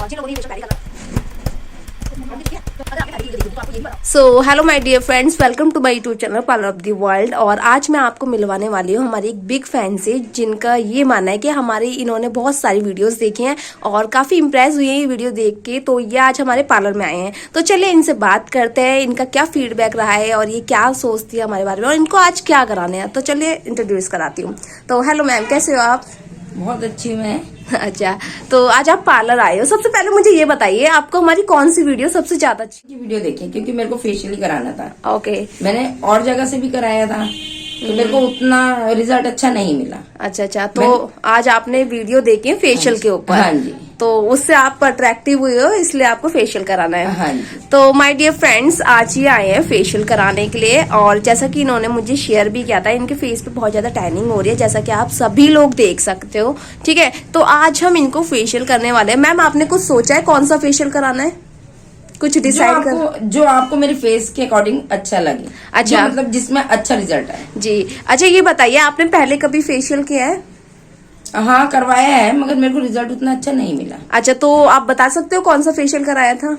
और जिन लोगों ने फेशियल पहले करा so hello my dear friends, welcome to my YouTube channel parlour of the world. और आज मैं आपको मिलवाने वाली हूँ हमारी एक बिग फैन से, जिनका ये मानना है कि हमारे इन्होंने बहुत सारी वीडियोस देखी हैं और काफी इंप्रेस हुई है ये वीडियो देख के। तो ये आज हमारे पार्लर में आए हैं, तो चलिए इनसे बात करते हैं, इनका क्या फीडबैक रहा है और ये क्या सोचती है हमारे बारे में और इनको आज क्या कराने हैं। तो चलिए इंट्रोड्यूस कराती हूँ। तो हेलो मैम, कैसे हो आप? बहुत अच्छी मैं। अच्छा, तो आज आप पार्लर आए हो। सबसे पहले मुझे ये बताइए, आपको हमारी कौन सी वीडियो सबसे ज्यादा अच्छी? की वीडियो देखी क्योंकि मेरे को फेशियल ही कराना था। ओके। मैंने और जगह से भी कराया था तो मेरे को उतना रिजल्ट अच्छा नहीं मिला। अच्छा, तो आज आपने वीडियो देखी है फेशियल के ऊपर? हाँ जी। तो उससे आप अट्रैक्टिव हुए हो, इसलिए आपको फेशियल कराना है। हाँ जी। तो माय डियर फ्रेंड्स, आज ये आए हैं फेशियल कराने के लिए। और जैसा कि इन्होंने मुझे शेयर भी किया था, इनके फेस पे बहुत ज्यादा टैनिंग हो रही है, जैसा कि आप सभी लोग देख सकते हो। ठीक है, तो आज हम इनको फेशियल करने वाले हैं। मैम, आपने कुछ सोचा है कौन सा फेशियल कराना है? कुछ डिसाइड कर? जो आपको मेरे फेस के अकॉर्डिंग अच्छा लगे। अच्छा, मतलब जिसमें अच्छा रिजल्ट आए जी। अच्छा, ये बताइए, आपने पहले कभी फेशियल किया है? हाँ, करवाया है, मगर मेरे को रिजल्ट उतना अच्छा नहीं मिला। अच्छा, तो आप बता सकते हो कौन सा फेशियल कराया था?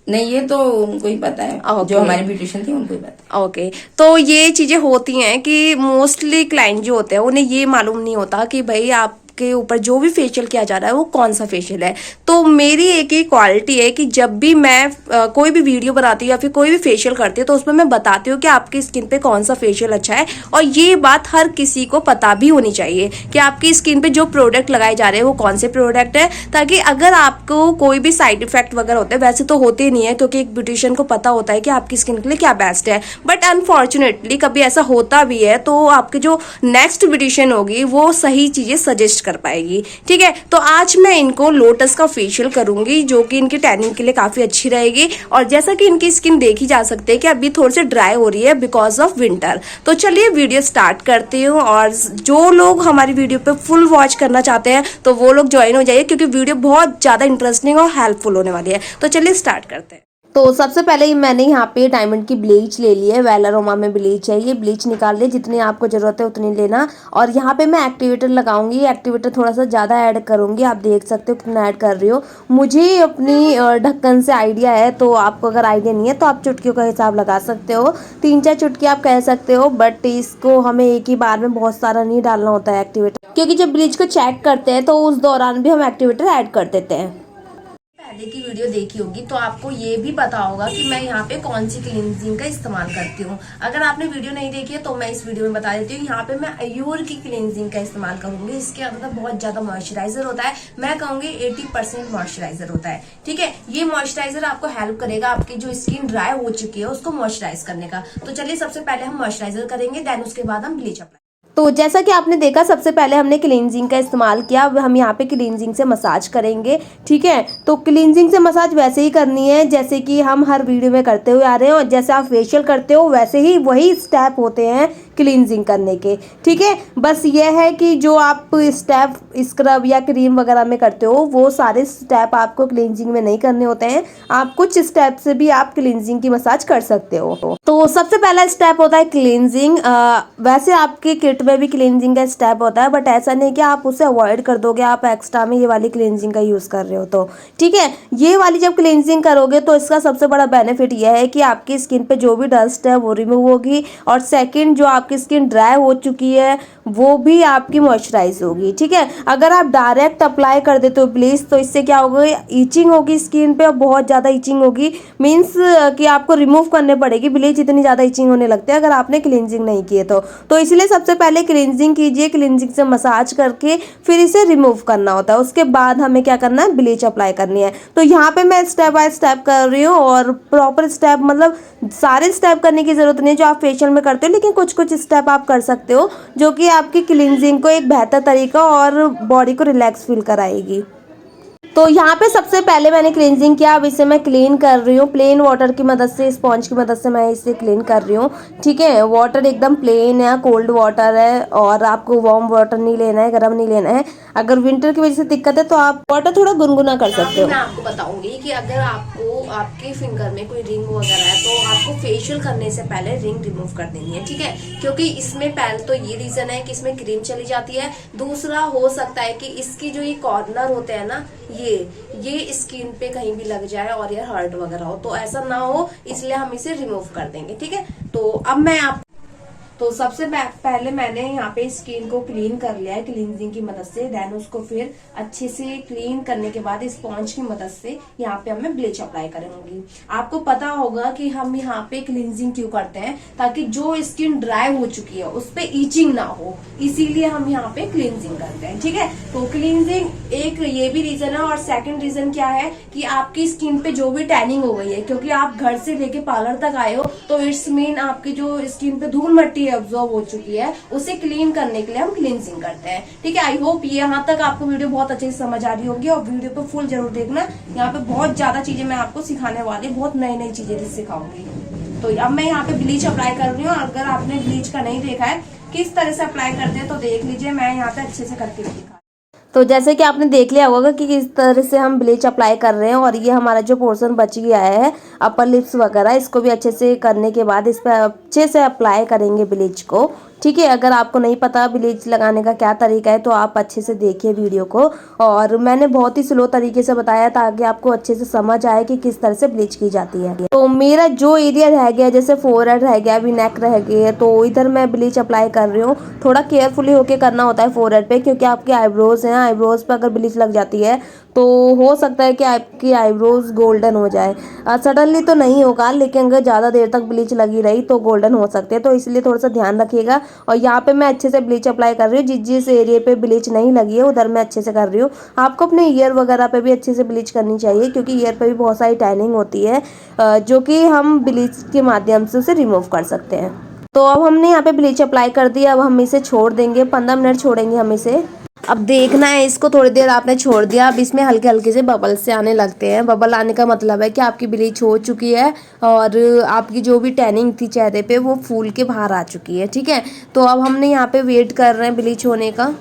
नहीं, ये तो उनको ही पता है। जो हमारी ब्यूटिशियन थी उनको ही पता। ओके। तो ये चीजें होती हैं कि मोस्टली क्लाइंट जो होते हैं उन्हें ये मालूम नहीं होता कि भाई आपके ऊपर जो भी फेशियल किया जा रहा है वो कौन सा फेशियल है। तो मेरी एक ही क्वालिटी है कि जब भी मैं कोई भी वीडियो बनाती हूँ या फिर कोई भी फेशियल करती हूँ तो उसमें मैं बताती हूँ कि आपकी स्किन पे कौन सा फेशियल अच्छा है। और ये बात हर किसी को पता भी होनी चाहिए कि आपकी स्किन पे जो प्रोडक्ट लगाए जा रहे हैं वो कौन से प्रोडक्ट है, ताकि अगर आपको कोई भी साइड इफेक्ट वगैरह होते हैं, वैसे तो होते नहीं है क्योंकि एक ब्यूटिशियन को पता होता है कि आपकी स्किन के लिए क्या बेस्ट है, बट अनफॉर्चुनेटली कभी ऐसा होता भी है तो आपकी जो नेक्स्ट ब्यूटिशियन होगी वो सही चीजें सजेस्ट कर पाएगी। ठीक है, तो आज मैं इनको लोटस का फेशियल करूंगी जो कि इनकी टैनिंग के लिए काफी अच्छी रहेगी। और जैसा कि इनकी स्किन देखी जा सकती है कि अभी थोड़ी सी ड्राई हो रही है बिकॉज ऑफ विंटर। तो चलिए वीडियो स्टार्ट करती हूँ। और जो लोग हमारी वीडियो पे फुल वॉच करना चाहते हैं तो वो लोग ज्वाइन हो जाइए, क्योंकि वीडियो बहुत ज्यादा इंटरेस्टिंग और हेल्पफुल होने वाली है। तो चलिए स्टार्ट करते हैं। तो सबसे पहले मैंने यहाँ पे डायमंड की ब्लीच ले ली है। वेलारोमा में ब्लीच है, ये ब्लीच निकाल ले, जितनी आपको जरूरत है उतनी लेना। और यहाँ पे मैं एक्टिवेटर लगाऊंगी। एक्टिवेटर थोड़ा सा ज़्यादा ऐड करूंगी, आप देख सकते हो कितना ऐड कर रही हो। मुझे अपनी ढक्कन से आइडिया है, तो आपको अगर आइडिया नहीं है तो आप चुटकियों का हिसाब लगा सकते हो, 3-4 चुटकी आप कह सकते हो। बट इसको हमें एक ही बार में बहुत सारा नहीं डालना होता है एक्टिवेटर, क्योंकि जब ब्लीच को चेक करते हैं तो उस दौरान भी हम एक्टिवेटर ऐड कर देते हैं। पहले की वीडियो देखी होगी तो आपको ये भी पता होगा कि मैं यहाँ पे कौन सी क्लींजिंग का इस्तेमाल करती हूँ। अगर आपने वीडियो नहीं देखी है तो मैं इस वीडियो में बता देती हूँ। यहाँ पे मैं अयूर की क्लींजिंग का इस्तेमाल करूंगी। इसके अंदर बहुत ज्यादा मॉइस्चराइजर होता है, मैं कहूंगी 80% मॉइस्चराइजर होता है। ठीक है, ये मॉइस्चराइजर आपको हेल्प करेगा आपकी जो स्किन ड्राई हो चुकी है उसको मॉइस्चराइज करने का। तो चलिए सबसे पहले हम मॉइस्चराइजर करेंगे, देन उसके बाद हम ब्लीच अप्लाई। तो जैसा कि आपने देखा, सबसे पहले हमने क्लींजिंग का इस्तेमाल किया। अब हम यहाँ पे क्लींजिंग से मसाज करेंगे। ठीक है, तो क्लींजिंग से मसाज वैसे ही करनी है जैसे कि हम हर वीडियो में करते हुए आ रहे हैं, और जैसे आप फेशियल करते हो वैसे ही वही स्टेप होते हैं क्लींजिंग करने के। ठीक है, बस ये है कि जो आप स्टेप स्क्रब या क्रीम वगैरह में करते हो वो सारे स्टेप आपको क्लींजिंग में नहीं करने होते हैं। आप कुछ स्टेप से भी आप क्लींजिंग की मसाज कर सकते हो। तो सबसे पहला स्टेप होता है क्लींजिंग। वैसे आपके किट में भी क्लींजिंग का स्टेप होता है, बट ऐसा नहीं कि आप उसे अवॉइड कर दोगे, आप एक्स्ट्रा में ये वाली क्लींजिंग का यूज कर रहे हो तो। ठीक है, ये वाली जब क्लींजिंग करोगे तो इसका सबसे बड़ा बेनिफिट यह है कि आपकी स्किन पे जो भी डस्ट है वो रिमूव होगी, और सेकंड जो आपकी स्किन ड्राई हो चुकी है वो भी आपकी मॉइस्चराइज होगी। ठीक है, अगर आप डायरेक्ट अप्लाई कर देते हो ब्लीच तो इससे क्या होगा, ईचिंग होगी स्किन पे, और बहुत ज़्यादा ईचिंग होगी। मीन्स कि आपको रिमूव करने पड़ेगी ब्लीच, इतनी ज़्यादा ईचिंग होने लगती है अगर आपने क्लींजिंग नहीं किए तो इसलिए सबसे पहले क्लींजिंग कीजिए। क्लींजिंग से मसाज करके फिर इसे रिमूव करना होता है, उसके बाद हमें क्या करना है, ब्लीच अप्लाई करनी है। तो यहाँ पे मैं स्टेप बाय स्टेप कर रही हूँ, और प्रॉपर स्टेप मतलब सारे स्टेप करने की जरूरत नहीं है जो आप फेशियल में करते हो, लेकिन कुछ कुछ स्टेप आप कर सकते हो जो कि आपकी क्लींजिंग को एक बेहतर तरीका और बॉडी को रिलैक्स फील कराएगी। तो यहाँ पे सबसे पहले मैंने क्लींजिंग किया, अब इसे मैं क्लीन कर रही हूँ प्लेन वाटर की मदद से, स्पॉन्ज की मदद से मैं इसे क्लीन कर रही हूँ। ठीक है, वाटर एकदम प्लेन है, कोल्ड वाटर है, और आपको वार्म वाटर नहीं लेना है, गर्म नहीं लेना है। अगर विंटर की वजह से दिक्कत है तो आप वाटर थोड़ा गुनगुना कर सकते हो। मैं आपको बताऊंगी कि अगर आपको आपके फिंगर में कोई रिंग वगैरह है तो आपको फेशियल करने से पहले रिंग रिमूव कर देनी है। ठीक है, क्योंकि इसमें पहले तो ये रीजन है कि इसमें क्रीम चली जाती है, दूसरा हो सकता है कि इसकी जो ये कॉर्नर होते हैं ना, ये स्किन पे कहीं भी लग जाए और ये हर्ट वगैरह हो, तो ऐसा ना हो इसलिए हम इसे रिमूव कर देंगे। ठीक है, तो अब मैं आप तो सबसे पहले मैंने यहाँ पे स्किन को क्लीन कर लिया है क्लींजिंग की मदद से। देन उसको फिर अच्छे से क्लीन करने के बाद स्पॉन्ज की मदद से यहाँ पे मैं ब्लीच अप्लाई करूंगी। आपको पता होगा कि हम यहाँ पे क्लींजिंग क्यों करते हैं, ताकि जो स्किन ड्राई हो चुकी है उस पे ईचिंग ना हो, इसीलिए हम यहाँ पे क्लींजिंग करते हैं। ठीक है, तो क्लींजिंग एक ये भी रीजन है, और सेकंड रीजन क्या है कि आपकी स्किन पे जो भी टैनिंग हो गई है, क्योंकि आप घर से लेके पार्लर तक आए हो, तो इट्स मीन आपकी जो स्किन पे धूल मट्टी एब्जॉर्ब हो चुकी है, उसे क्लीन करने के लिए हम क्लींजिंग करते हैं। ठीक है, आई होप ये यहाँ तक आपको वीडियो बहुत अच्छे से समझ आ रही होगी, और वीडियो पे फुल जरूर देखना। यहाँ पे बहुत ज्यादा चीजें मैं आपको सिखाने वाली, बहुत नई नई चीजें सिखाऊंगी। तो अब मैं यहाँ पे ब्लीच अप्लाई कर रही हूँ। अगर आपने ब्लीच का नहीं देखा है किस तरह से अप्लाई करते हैं तो देख लीजिए, मैं यहाँ पे अच्छे से करके दिखा। तो जैसे कि आपने देख लिया होगा कि किस तरह से हम ब्लीच अप्लाई कर रहे हैं, और ये हमारा जो पोर्शन बच गया है अपर लिप्स वगैरह, इसको भी अच्छे से करने के बाद इस पर अच्छे से अप्लाई करेंगे ब्लीच को। ठीक है, अगर आपको नहीं पता ब्लीच लगाने का क्या तरीका है तो आप अच्छे से देखिए वीडियो को, और मैंने बहुत ही स्लो तरीके से बताया ताकि आपको अच्छे से समझ आए कि किस तरह से ब्लीच की जाती है। तो मेरा जो एरिया रह गया, जैसे फोरहेड रह गया, अभी नेक रह गया, तो इधर मैं ब्लीच अप्लाई कर रही हूँ। थोड़ा केयरफुली होके करना होता है फोरहेड पे, क्योंकि आपके आईब्रोज हैं, आईब्रोज पे अगर ब्लीच लग जाती है तो हो सकता है कि आपकी आईब्रोज गोल्डन हो जाए। सडनली तो नहीं होगा, लेकिन अगर ज़्यादा देर तक ब्लीच लगी रही तो गोल्डन हो सकते हैं, तो इसलिए थोड़ा सा ध्यान रखिएगा। और यहाँ पे मैं अच्छे से ब्लीच अप्लाई कर रही हूँ, जिस एरिया पे ब्लीच नहीं लगी है उधर मैं अच्छे से कर रही हूँ। आपको अपने ईयर वगैरह पे भी अच्छे से ब्लीच करनी चाहिए, क्योंकि ईयर पे भी बहुत सारी टैनिंग होती है, जो कि हम ब्लीच के माध्यम से उसे रिमूव कर सकते हैं। तो अब हमने यहाँ पे ब्लीच अप्लाई कर दिया, अब हम इसे छोड़ देंगे, 15 मिनट छोड़ेंगे हम इसे। अब देखना है इसको, थोड़ी देर आपने छोड़ दिया, अब इसमें हल्के हल्के से बबल से आने लगते हैं। बबल आने का मतलब है कि आपकी ब्लीच हो चुकी है और आपकी जो भी टैनिंग थी चेहरे पे वो फूल के बाहर आ चुकी है। ठीक है, तो अब हमने यहाँ पे वेट कर रहे हैं ब्लीच होने का।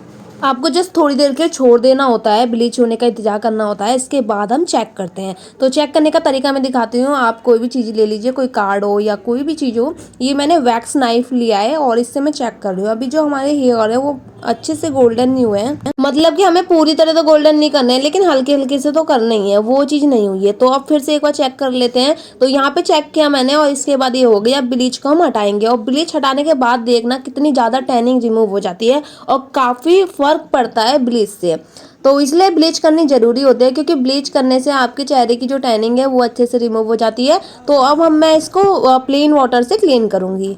आपको जस्ट थोड़ी देर के छोड़ देना होता है, ब्लीच होने का इंतजार करना होता है, इसके बाद हम चेक करते हैं। तो चेक करने का तरीका मैं दिखाती हूँ। आप कोई भी चीज़ ले लीजिए, कोई कार्ड हो या कोई भी चीज़ हो। ये मैंने वैक्स नाइफ लिया है और इससे मैं चेक कर रही हूँ। अभी जो हमारे हेयर है वो अच्छे से गोल्डन नहीं हुए हैं, मतलब कि हमें पूरी तरह तो गोल्डन नहीं करना है, लेकिन हल्के हल्के से तो करना ही है, वो चीज़ नहीं हुई है। तो अब फिर से एक बार चेक कर लेते हैं। तो यहाँ पे चेक किया मैंने और इसके बाद ये हो गया। अब ब्लीच को हम हटाएंगे, और ब्लीच हटाने के बाद देखना कितनी ज़्यादा टैनिंग रिमूव हो जाती है, और काफ़ी फर्क पड़ता है ब्लीच से। तो इसलिए ब्लीच करनी जरूरी होती है, क्योंकि ब्लीच करने से आपके चेहरे की जो टैनिंग है वो अच्छे से रिमूव हो जाती है। तो अब मैं इसको प्लेन वाटर से क्लीन करूँगी।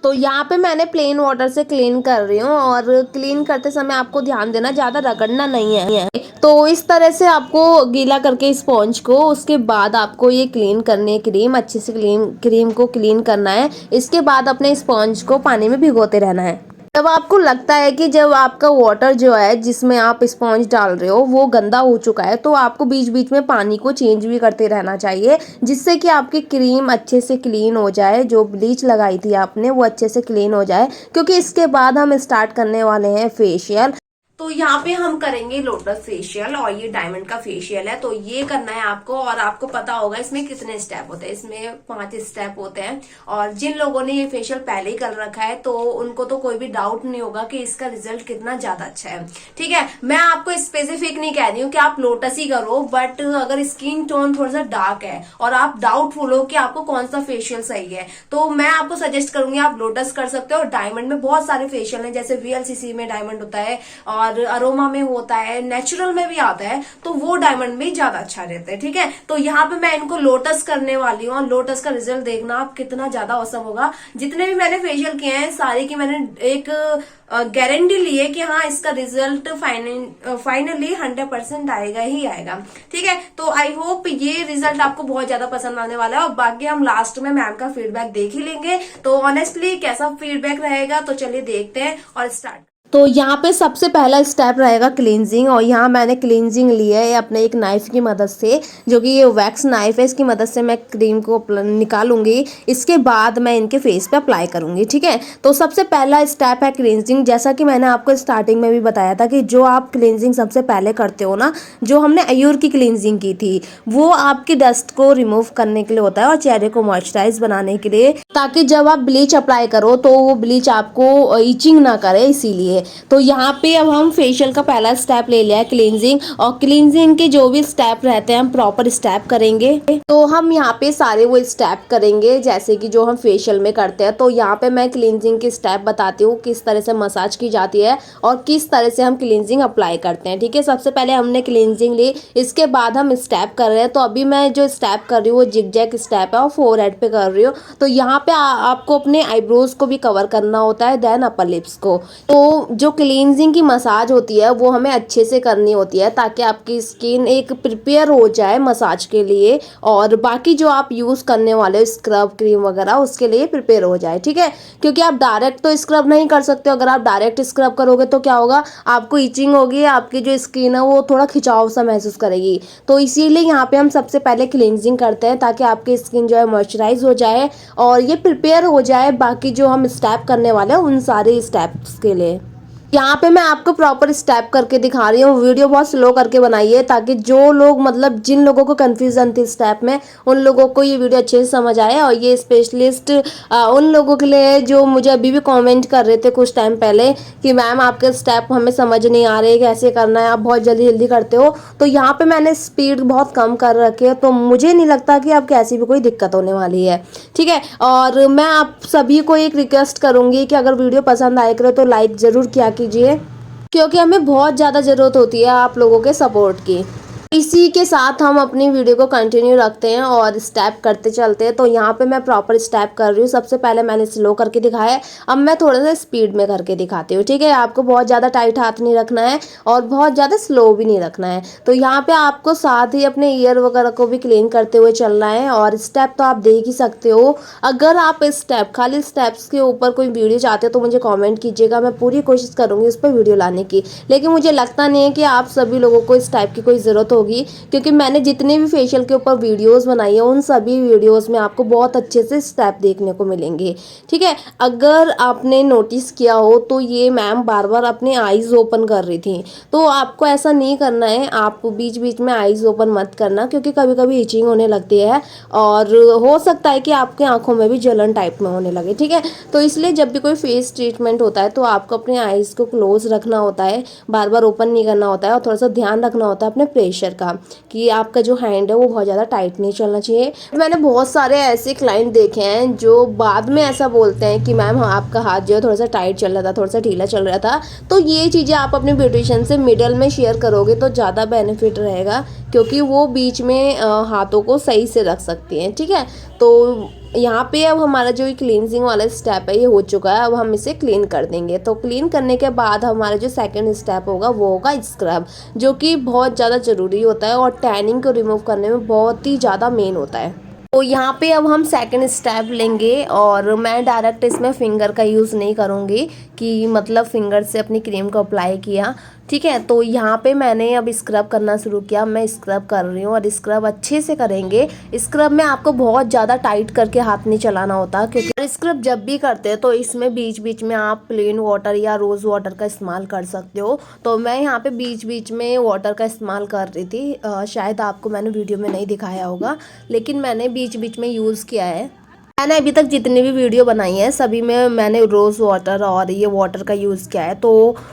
तो यहाँ पे मैंने प्लेन वाटर से क्लीन कर रही हूँ, और क्लीन करते समय आपको ध्यान देना, ज़्यादा रगड़ना नहीं है। तो इस तरह से आपको गीला करके स्पॉन्ज को, उसके बाद आपको ये क्लीन करने क्रीम अच्छे से क्रीम को क्लीन करना है। इसके बाद अपने स्पॉन्ज को पानी में भिगोते रहना है। जब आपको लगता है कि जब आपका वाटर जो है जिसमें आप स्पॉन्ज डाल रहे हो वो गंदा हो चुका है, तो आपको बीच बीच में पानी को चेंज भी करते रहना चाहिए, जिससे कि आपकी क्रीम अच्छे से क्लीन हो जाए, जो ब्लीच लगाई थी आपने वो अच्छे से क्लीन हो जाए। क्योंकि इसके बाद हम स्टार्ट करने वाले हैं फेशियल। तो यहाँ पे हम करेंगे लोटस फेशियल, और ये डायमंड का फेशियल है। तो ये करना है आपको, और आपको पता होगा इसमें कितने स्टेप होते हैं। इसमें 5 स्टेप होते हैं, और जिन लोगों ने ये फेशियल पहले ही कर रखा है तो उनको तो कोई भी डाउट नहीं होगा कि इसका रिजल्ट कितना ज्यादा अच्छा है। ठीक है, मैं आपको स्पेसिफिक नहीं कह रही हूँ कि आप लोटस ही करो, बट अगर स्किन टोन थोड़ा सा डार्क है और आप डाउटफुल हो कि आपको कौन सा फेशियल सही है, तो मैं आपको सजेस्ट करूंगी आप लोटस कर सकते हो। और डायमंड में बहुत सारे फेशियल हैं, जैसे VLCC में डायमंड होता है, और अरोमा में होता है, नेचुरल में भी आता है, तो वो डायमंड में ज्यादा अच्छा रहता है। ठीक है, तो यहाँ पे मैं इनको लोटस करने वाली हूँ, और लोटस का रिजल्ट देखना आप कितना ज्यादा औसम होगा। जितने भी मैंने फेशियल किए हैं सारे की मैंने एक गारंटी ली है कि हाँ इसका रिजल्ट फाइनली 100% आएगा ही आएगा। ठीक है, तो आई होप ये रिजल्ट आपको बहुत ज्यादा पसंद आने वाला है, और बाकी हम लास्ट में मैम का फीडबैक देख ही लेंगे। तो ऑनेस्टली कैसा फीडबैक रहेगा, तो चलिए देखते हैं और स्टार्ट। तो यहाँ पे सबसे पहला स्टेप रहेगा क्लींजिंग, और यहाँ मैंने क्लींजिंग ली है अपने एक नाइफ की मदद से, जो कि ये वैक्स नाइफ है। इसकी मदद से मैं क्रीम को निकालूंगी, इसके बाद मैं इनके फेस पे अप्लाई करूंगी। ठीक है, तो सबसे पहला स्टेप है क्लींजिंग। जैसा कि मैंने आपको स्टार्टिंग में भी बताया था कि जो आप क्लींजिंग सबसे पहले करते हो ना, जो हमने अयूर की क्लींजिंग की थी, वो आपकी डस्ट को रिमूव करने के लिए होता है और चेहरे को मॉइस्चराइज बनाने के लिए, ताकि जब आप ब्लीच अप्लाई करो तो वो ब्लीच आपको ईचिंग ना करे, इसीलिए। है। तो यहाँ पे अब हम फेशियल का पहला स्टेप ले लिया है क्लींजिंग, और क्लींजिंग के जो भी स्टेप रहते हैं हम प्रॉपर स्टेप करेंगे। तो हम यहाँ पे सारे वो स्टेप करेंगे जैसे कि जो हम फेशियल में करते हैं। तो यहाँ पे मैं क्लींजिंग के स्टेप बताती हूँ किस तरह से मसाज की जाती है और किस तरह से हम क्लींजिंग अप्लाई करते हैं। ठीक है, सबसे पहले हमने क्लींजिंग ली, इसके बाद हम स्टेप कर रहे हैं। तो अभी मैं जो स्टेप कर रही हूँ वो जिगजैग स्टेप है और फोरहेड पे कर रही हूँ। तो यहाँ पे आपको अपने आईब्रोज को भी कवर करना होता है, देन अपर लिप्स को। तो जो क्लींजिंग की मसाज होती है वो हमें अच्छे से करनी होती है ताकि आपकी स्किन एक प्रिपेयर हो जाए मसाज के लिए, और बाकी जो आप यूज़ करने वाले हो स्क्रब क्रीम वगैरह उसके लिए प्रिपेयर हो जाए। ठीक है, क्योंकि आप डायरेक्ट तो स्क्रब नहीं कर सकते। अगर आप डायरेक्ट स्क्रब करोगे तो क्या होगा, आपको इचिंग होगी, आपकी जो स्किन है वो थोड़ा खिंचाव सा महसूस करेगी। तो इसीलिए यहाँ पे हम सबसे पहले क्लींजिंग करते हैं ताकि आपकी स्किन जो है मॉइस्चराइज हो जाए और ये प्रिपेयर हो जाए बाकी जो हम स्टेप करने वाले हैं उन सारे स्टेप्स के लिए। यहाँ पे मैं आपको प्रॉपर स्टेप करके दिखा रही हूँ, वीडियो बहुत स्लो करके बनाई है ताकि जो लोग मतलब जिन लोगों को कंफ्यूजन थी स्टेप में उन लोगों को ये वीडियो अच्छे से समझ आए। और ये स्पेशलिस्ट उन लोगों के लिए जो मुझे अभी भी कमेंट कर रहे थे कुछ टाइम पहले कि मैम आपके स्टेप हमें समझ नहीं आ रहे, कैसे करना है, आप बहुत जल्दी जल्दी करते हो। तो यहाँ पे मैंने स्पीड बहुत कम कर रखी है, तो मुझे नहीं लगता कि आपको ऐसी भी कोई दिक्कत होने वाली है। ठीक है, और मैं आप सभी को एक रिक्वेस्ट करूँगी कि अगर वीडियो पसंद आए करे तो लाइक ज़रूर किया कीजिए, क्योंकि हमें बहुत ज़्यादा ज़रूरत होती है आप लोगों के सपोर्ट की। इसी के साथ हम अपनी वीडियो को कंटिन्यू रखते हैं और स्टेप करते चलते हैं। तो यहाँ पे मैं प्रॉपर स्टेप कर रही हूँ। सबसे पहले मैंने स्लो करके दिखाया है, अब मैं थोड़ा सा स्पीड में करके दिखाती हूँ। ठीक है, आपको बहुत ज़्यादा टाइट हाथ नहीं रखना है और बहुत ज़्यादा स्लो भी नहीं रखना है। तो यहाँ पे आपको साथ ही अपने ईयर वगैरह को भी क्लीन करते हुए चलना है। और स्टेप तो आप देख ही सकते हो। अगर आप स्टेप खाली स्टेप्स के ऊपर कोई वीडियो चाहते हो तो मुझे कॉमेंट कीजिएगा, मैं पूरी कोशिश करूँगी उस पर वीडियो लाने की। लेकिन मुझे लगता नहीं है कि आप सभी लोगों को इस टाइप की कोई ज़रूरत होगी, क्योंकि मैंने जितने भी फेशियल के ऊपर वीडियोस बनाई है उन सभी वीडियोस में आपको बहुत अच्छे से स्टेप देखने को मिलेंगे। ठीक है, अगर आपने नोटिस किया हो तो ये मैम बार बार अपने आईज ओपन कर रही थी, तो आपको ऐसा नहीं करना है। आप बीच बीच में आईज ओपन मत करना, क्योंकि कभी कभी इचिंग होने लगती है और हो सकता है कि आपके आंखों में भी जलन टाइप में होने लगे। ठीक है, तो इसलिए जब भी कोई फेस ट्रीटमेंट होता है तो आपको अपने आईज को क्लोज रखना होता है, बार बार ओपन नहीं करना होता है, और थोड़ा सा ध्यान रखना होता है अपने प्रेशर का कि आपका जो हैंड है वो बहुत ज़्यादा टाइट नहीं चलना चाहिए। मैंने बहुत सारे ऐसे क्लाइंट देखे हैं जो बाद में ऐसा बोलते हैं कि मैम आपका हाथ जो है थोड़ा सा टाइट चल रहा था, थोड़ा सा ढीला चल रहा था। तो ये चीज़ें आप अपने ब्यूटिशियन से मिडल में शेयर करोगे तो ज़्यादा बेनिफिट रहेगा, क्योंकि वो बीच में हाथों को सही से रख सकती हैं। ठीक है, तो यहाँ पे अब हमारा जो क्लींजिंग वाला स्टेप है ये हो चुका है। अब हम इसे क्लीन कर देंगे। तो क्लीन करने के बाद हमारा जो सेकंड स्टेप होगा वो होगा स्क्रब, जो कि बहुत ज़्यादा ज़रूरी होता है और टैनिंग को रिमूव करने में बहुत ही ज़्यादा मेन होता है। तो यहाँ पे अब हम सेकंड स्टेप लेंगे, और मैं डायरेक्ट इसमें फिंगर का यूज़ नहीं करूँगी कि मतलब फिंगर से अपनी क्रीम को अप्लाई किया। ठीक है, तो यहाँ पे मैंने अब स्क्रब करना शुरू किया। मैं स्क्रब कर रही हूँ और स्क्रब अच्छे से करेंगे। स्क्रब में आपको बहुत ज़्यादा टाइट करके हाथ नहीं चलाना होता, क्योंकि स्क्रब जब भी करते हैं तो इसमें बीच बीच में आप प्लेन वाटर या रोज़ वाटर का इस्तेमाल कर सकते हो। तो मैं यहाँ पे बीच बीच में वाटर का इस्तेमाल कर रही थी। शायद आपको मैंने वीडियो में नहीं दिखाया होगा, लेकिन मैंने बीच बीच में यूज़ किया है। मैंने अभी तक जितनी भी वीडियो बनाई है सभी में मैंने रोज़ वाटर और ये वाटर का यूज़ किया है। तो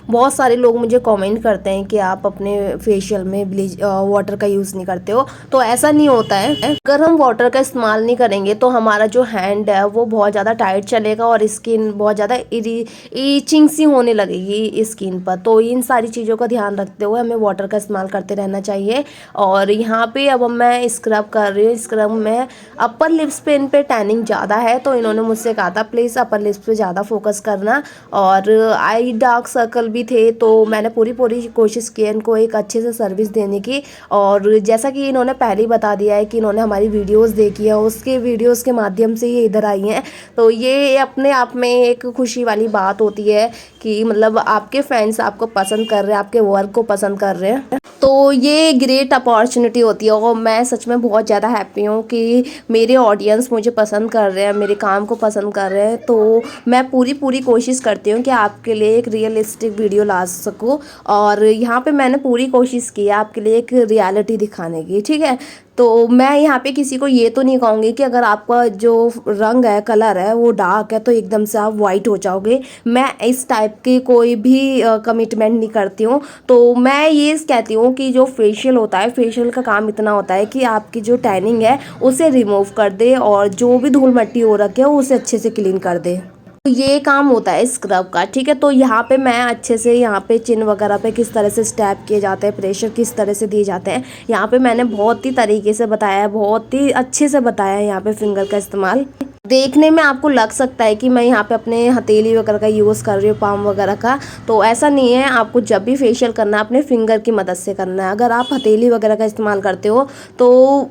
बहुत सारे लोग मुझे कमेंट करते हैं कि आप अपने फेशियल में ब्लीच वाटर का यूज़ नहीं करते हो। तो ऐसा नहीं होता है। अगर हम वाटर का इस्तेमाल नहीं करेंगे तो हमारा जो हैंड है वो बहुत ज़्यादा टाइट चलेगा और स्किन बहुत ज़्यादा इचिंग सी होने लगेगी स्किन पर। तो इन सारी चीज़ों का ध्यान रखते हुए हमें वाटर का इस्तेमाल करते रहना चाहिए। और यहाँ पे अब मैं स्क्रब कर रही हूँ। स्क्रब में अपर लिप्स पे इन पे टैनिंग ज़्यादा है, तो इन्होंने मुझसे कहा था प्लीज़ अपर लिप्स पे ज़्यादा फोकस करना। और आई डार्क सर्कल भी थे, तो मैंने पूरी कोशिश की इनको एक अच्छे से सर्विस देने की। और जैसा कि इन्होंने पहले ही बता दिया है कि इन्होंने हमारी वीडियोस देखी है, उसके वीडियोस के माध्यम से ये इधर आई हैं। तो ये अपने आप में एक खुशी वाली बात होती है कि मतलब आपके फैंस आपको पसंद कर रहे हैं, आपके वर्क को पसंद कर रहे हैं। तो ये ग्रेट अपॉर्चुनिटी होती है और मैं सच में बहुत ज़्यादा हैप्पी हूँ कि मेरे ऑडियंस मुझे पसंद कर रहे हैं, मेरे काम को पसंद कर रहे हैं। तो मैं पूरी कोशिश करती हूँ कि आपके लिए एक रियलिस्टिक वीडियो ला सकूँ, और यहाँ पे मैंने पूरी कोशिश की है आपके लिए एक रियलिटी दिखाने की। ठीक है, तो मैं यहाँ पे किसी को ये तो नहीं कहूँगी कि अगर आपका जो रंग है, कलर है वो डार्क है तो एकदम से आप वाइट हो जाओगे। मैं इस टाइप की कोई भी कमिटमेंट नहीं करती हूँ। तो मैं ये कहती हूँ कि जो फेशियल होता है, फेशियल का काम इतना होता है कि आपकी जो टैनिंग है उसे रिमूव कर दे और जो भी धूल मट्टी हो रखी है उसे अच्छे से क्लीन कर दे। तो ये काम होता है स्क्रब का, ठीक है। तो यहाँ पे मैं अच्छे से यहाँ पे चिन वगैरह पे किस तरह से स्टैप किए जाते हैं, प्रेशर किस तरह से दिए जाते हैं, यहाँ पे मैंने बहुत ही तरीके से बताया है, बहुत ही अच्छे से बताया है यहाँ पे फिंगर का इस्तेमाल। देखने में आपको लग सकता है कि मैं यहाँ पे अपने हथेली वगैरह का यूज़ कर रही हूँ, पाम वगैरह का, तो ऐसा नहीं है। आपको जब भी फेशियल करना है अपने फिंगर की मदद से करना है। अगर आप हथेली वगैरह का इस्तेमाल करते हो तो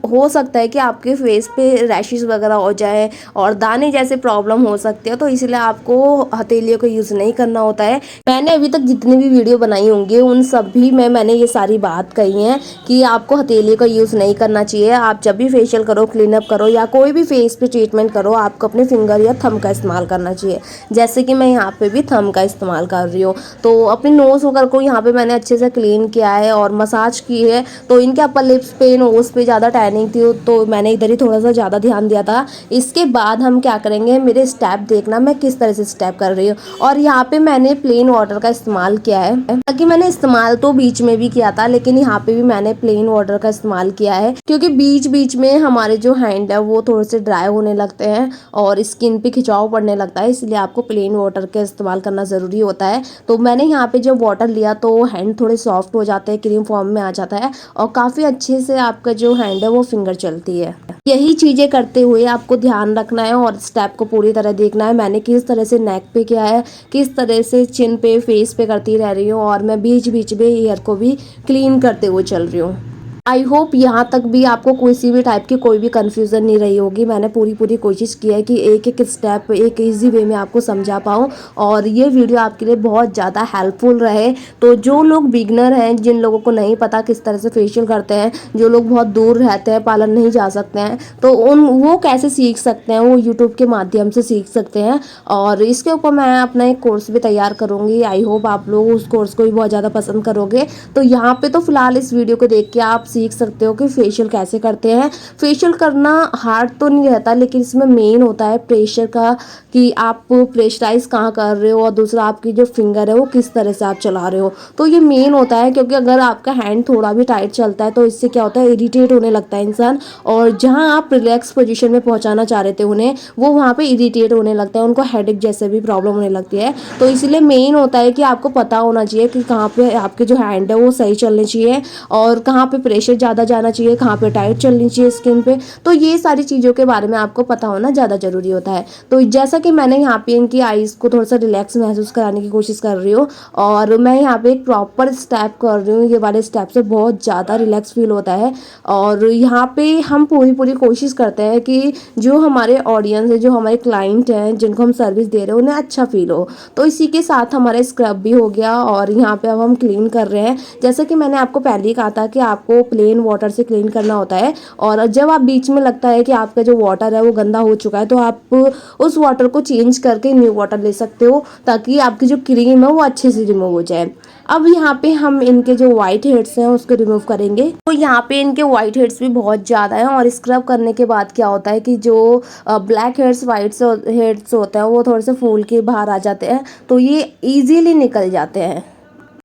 हो सकता है कि आपके फेस पे रैशेस वगैरह हो जाए और दाने जैसे प्रॉब्लम हो सकती है, तो इसलिए आपको हथेलियों का यूज़ नहीं करना होता है। मैंने अभी तक जितनी भी वीडियो बनाई होंगी उन सभी में मैंने ये सारी बात कही है कि आपको हथेलियों का यूज़ नहीं करना चाहिए। आप जब भी फेशियल करो, क्लीनअप करो या कोई भी फेस पे ट्रीटमेंट करो, आपको अपने फिंगर या थंब का इस्तेमाल करना चाहिए। जैसे कि मैं यहाँ पे भी थंब का इस्तेमाल कर रही हूँ। तो अपने नोज़ वगैरह को यहाँ पे मैंने अच्छे से क्लीन किया है और मसाज की है। तो इनके अपर लिप्स पे, नोज़ पे ज़्यादा टैनिंग थी तो मैंने इधर ही थोड़ा सा ज़्यादा ध्यान दिया था। इसके बाद हम क्या करेंगे, मेरे स्टेप देखना मैं किस तरह से स्टेप कर रही हूँ। और यहाँ पे मैंने प्लेन वाटर का इस्तेमाल किया है। बाकी मैंने इस्तेमाल तो बीच में भी किया था, लेकिन यहाँ पे भी मैंने प्लेन वाटर का इस्तेमाल किया है क्योंकि बीच बीच में हमारे जो हैंड है वो थोड़े से ड्राई होने लगते हैं और स्किन पे खिंचाव पड़ने लगता है, इसलिए आपको प्लेन वाटर का इस्तेमाल करना ज़रूरी होता है। तो मैंने यहाँ पे जब वाटर लिया तो हैंड थोड़े सॉफ्ट हो जाते हैं, क्रीम फॉर्म में आ जाता है और काफ़ी अच्छे से आपका जो हैंड है वो फिंगर चलती है। यही चीज़ें करते हुए आपको ध्यान रखना है और स्टेप को पूरी तरह देखना है। मैंने किस तरह से नेक पे किया है, किस तरह से चिन पे, फेस पे करती रह रही हूँ और मैं बीच बीच में ईयर को भी क्लीन करते हुए चल रही हूँ। आई होप यहाँ तक भी आपको किसी भी टाइप की कोई भी कन्फ्यूज़न नहीं रही होगी। मैंने पूरी कोशिश की है कि एक एक स्टेप एक इजी वे में आपको समझा पाऊँ और ये वीडियो आपके लिए बहुत ज़्यादा हेल्पफुल रहे। तो जो लोग बिगनर हैं, जिन लोगों को नहीं पता किस तरह से फेशियल करते हैं, जो लोग बहुत दूर रहते हैं, पार्लर नहीं जा सकते हैं, तो वो कैसे सीख सकते हैं, वो यूट्यूब के माध्यम से सीख सकते हैं। और इसके ऊपर मैं अपना एक कोर्स भी तैयार करूँगी। आई होप आप लोग उस कोर्स को भी बहुत ज़्यादा पसंद करोगे। तो यहाँ पे तो फिलहाल इस वीडियो को देख के आप सीख सकते हो कि फेशियल कैसे करते हैं। फेशियल करना हार्ड तो नहीं रहता, लेकिन इसमें मेन होता है प्रेशर का, कि आप प्रेशराइज कहाँ कर रहे हो और दूसरा आपकी जो फिंगर है वो किस तरह से आप चला रहे हो। तो ये मेन होता है, क्योंकि अगर आपका हैंड थोड़ा भी टाइट चलता है तो इससे क्या होता है, इरिटेट होने लगता है इंसान, और जहाँ आप रिलैक्स पोजीशन में पहुँचाना चाह रहे थे उन्हें, वो वहाँ पे इरिटेट होने लगता है, उनको हेडेक जैसे भी प्रॉब्लम होने लगती है। तो इसलिए मेन होता है कि आपको पता होना चाहिए कि कहाँ पे आपके जो हैंड है वो सही चलने चाहिए और कहाँ पे प्रेशर ज़्यादा जाना चाहिए, कहाँ पे टाइट चलनी चाहिए स्किन पे। तो ये सारी चीज़ों के बारे में आपको पता होना ज़्यादा ज़रूरी होता है। तो जैसा कि मैंने यहाँ पे इनकी आईज़ को थोड़ा सा रिलैक्स महसूस कराने की कोशिश कर रही हूँ और मैं यहाँ पे एक प्रॉपर स्टेप कर रही हूँ। ये वाले स्टेप से बहुत ज़्यादा रिलैक्स फील होता है और यहाँ पे हम पूरी कोशिश करते हैं कि जो हमारे ऑडियंस है, जो हमारे क्लाइंट हैं, जिनको हम सर्विस दे रहे हैं, उन्हें अच्छा फील हो। तो इसी के साथ हमारा स्क्रब भी हो गया और यहाँ पे अब हम क्लीन कर रहे हैं। जैसे कि मैंने आपको पहले ही कहा था कि आपको प्लेन वाटर से क्लीन करना होता है और जब आप बीच में लगता है कि आपका जो वाटर है वो गंदा हो चुका है तो आप उस वाटर को चेंज करके न्यू वाटर ले सकते हो, ताकि आपकी जो क्रीम है वो अच्छे से रिमूव हो जाए। अब यहाँ पे हम इनके जो वाइट हेड्स हैं उसको रिमूव करेंगे। तो यहाँ पे इनके वाइट हेड्स भी बहुत ज़्यादा हैं और स्क्रब करने के बाद क्या होता है कि जो ब्लैक हेड्स, वाइट हेड्स होते हैं वो थोड़े से फूल के बाहर आ जाते हैं, तो ये ईजीली निकल जाते हैं।